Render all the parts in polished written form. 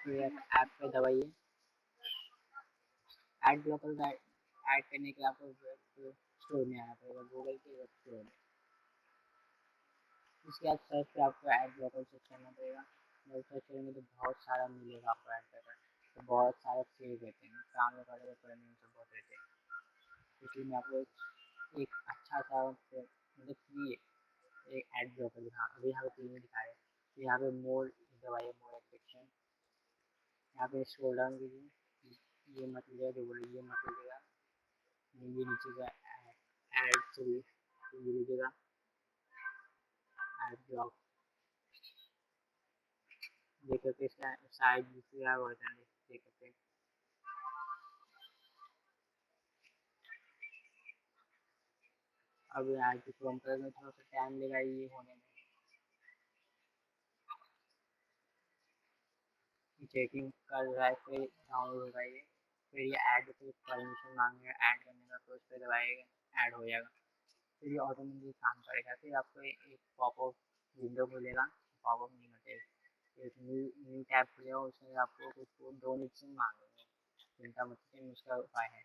ये ऐप पे दबाइए। एड ब्लॉकर का ऐड करने के लिए आपको वेब स्टोर में आना पड़ेगा, गूगल के वेब स्टोर में। उसके बाद सर्च पे आपको एड ब्लॉकर सर्च करना पड़ेगा। जब सर्च करेंगे तो बहुत सारा मिलेगा आपको एड ब्लॉकर, तो बहुत सारे फ्री रहते हैं, सामने वाले प्रीमियम से बहुत रहते हैं। इसलिए मैं आपको एक अच्छा सा मतलब फ्री एक एड ब्लॉकर दिखा, अभी यहाँ पे प्रीमियम दिखा रहे हैं। तो यहाँ पे मोर दबाइए, मोर सेक्शन, यहाँ पे स्क्रॉल डाउन कीजिए, ये मत लीजिएगा, जो बोले ये मत लीजिएगा, ये नीचे का ऐड से ये लीजिएगा, ऐड ब्लॉक देख सकते हैं, शायद दूसरा वर्जन देख सकते हैं। अब यहाँ की कंप्यूटर में थोड़ा सा टाइम लेगा ये होने में, चेकिंग कर रहा है, फिर डाउनलोड होगा ये, फिर ये ऐड पे परमिशन मांगेगा ऐड करने का, तो उस पर दबाएगा, ऐड हो जाएगा, फिर ये ऑटोमेटिकली काम करेगा। फिर आपको एक पॉपअप विंडो खुलेगा, पॉपअप नहीं मिलेगा, एक न्यू टैब खुलेगा, उसमें आपको कुछ डोनेशन मांगेंगे, चिंता मत कीजिए, उसका उपाय है।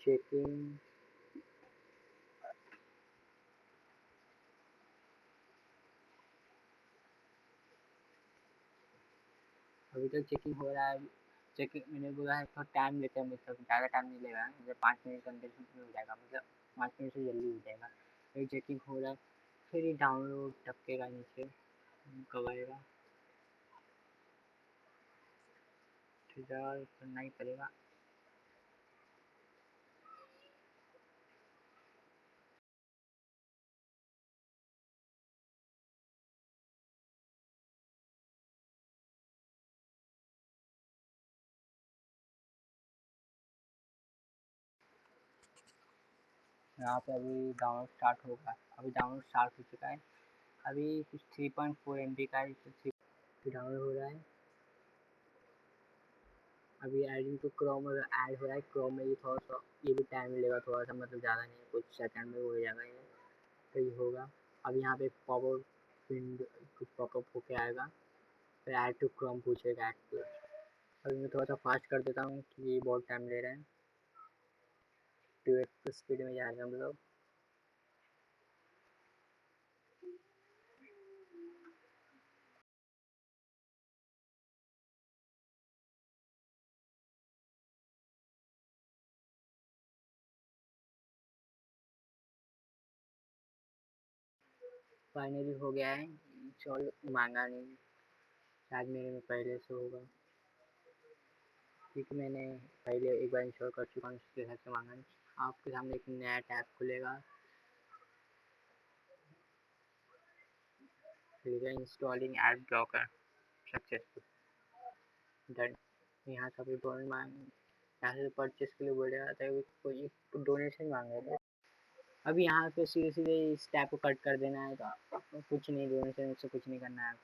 चेकिंग अभी तक चेकिंग हो रहा है, चेकिंग मैंने बोला है थोड़ा टाइम लेता है, मतलब ज़्यादा टाइम नहीं लेगा, मतलब 5 मिनट के अंदर हो जाएगा, मतलब 5 मिनट से जल्दी हो जाएगा। फिर चेकिंग हो रहा है, फिर ये डाउनलोड टपकेगा नीचे, कब आएगा, इंतज़ार करना ही पड़ेगा। यहाँ पे अभी डाउनलोड स्टार्ट होगा, अभी डाउनलोड स्टार्ट हो चुका है, अभी कुछ 3.4 MB का डाउनलोड हो रहा है। अभी एडिंग टू क्रोम अगर ऐड हो रहा है, क्रोम में ये थोड़ा सा ये भी टाइम मिलेगा थोड़ा सा, मतलब ज़्यादा नहीं, कुछ सेकंड में हो जाएगा ये, तो ये होगा। अब यहाँ पे पॉपअप विंडो कुछ पॉपअप होके आएगा, फिर ऐड टू क्रोम पूछेगा, ऐड टू। अभी मैं थोड़ा सा फास्ट कर देता हूँ कि ये बहुत टाइम ले रहा है, 2x स्पीड में जाएगा हम लोग। फाइनली हो गया है, चल मांगा नहीं, शायद मेरे में पहले से होगा, क्योंकि मैंने पहले एक बार इंस्टॉल कर चुका हूँ, इसके हिसाब से मांगा नहीं। आपके सामने एक नया टैब खुलेगा, installing ad blocker successful, done. यहाँ से डोनेट मांग, यहाँ से परचेस के लिए बोलेगा, तो कोई डोनेशन मांगेगा। अभी यहाँ पे सीधे सीधे इस टैब को कट कर देना है, तो कुछ नहीं, डोनेशन से कुछ नहीं करना है।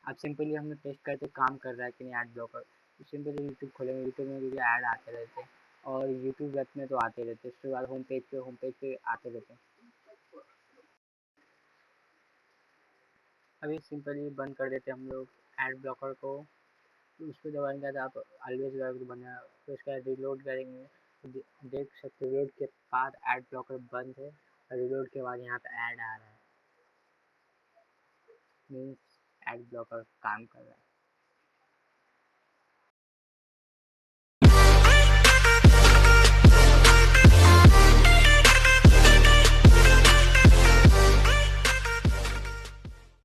अब सिंपली हमने टेस्ट करते काम कर रहा है कि नहीं ऐड ब्लॉकर, तो सिंपली यूट्यूब खोलेंगे, यूट्यूब में भी ऐड आते रहते हैं, और यूट्यूब वेब में तो आते रहते हैं, उसके बाद होम पेज पे आते रहते हैं। अभी सिंपली बंद कर देते हैं हम लोग ऐड ब्लॉकर को, उस पर दबाएंगे तो आप ऑलवेज वर्क बना, तो उसका रिलोड करेंगे तो देख सकते हो, रिलोड के बाद ऐड ब्लॉकर बंद है, रिलोड के बाद यहाँ पे ऐड आ रहा है, मीन्स ऐड ब्लॉकर काम कर रहा है।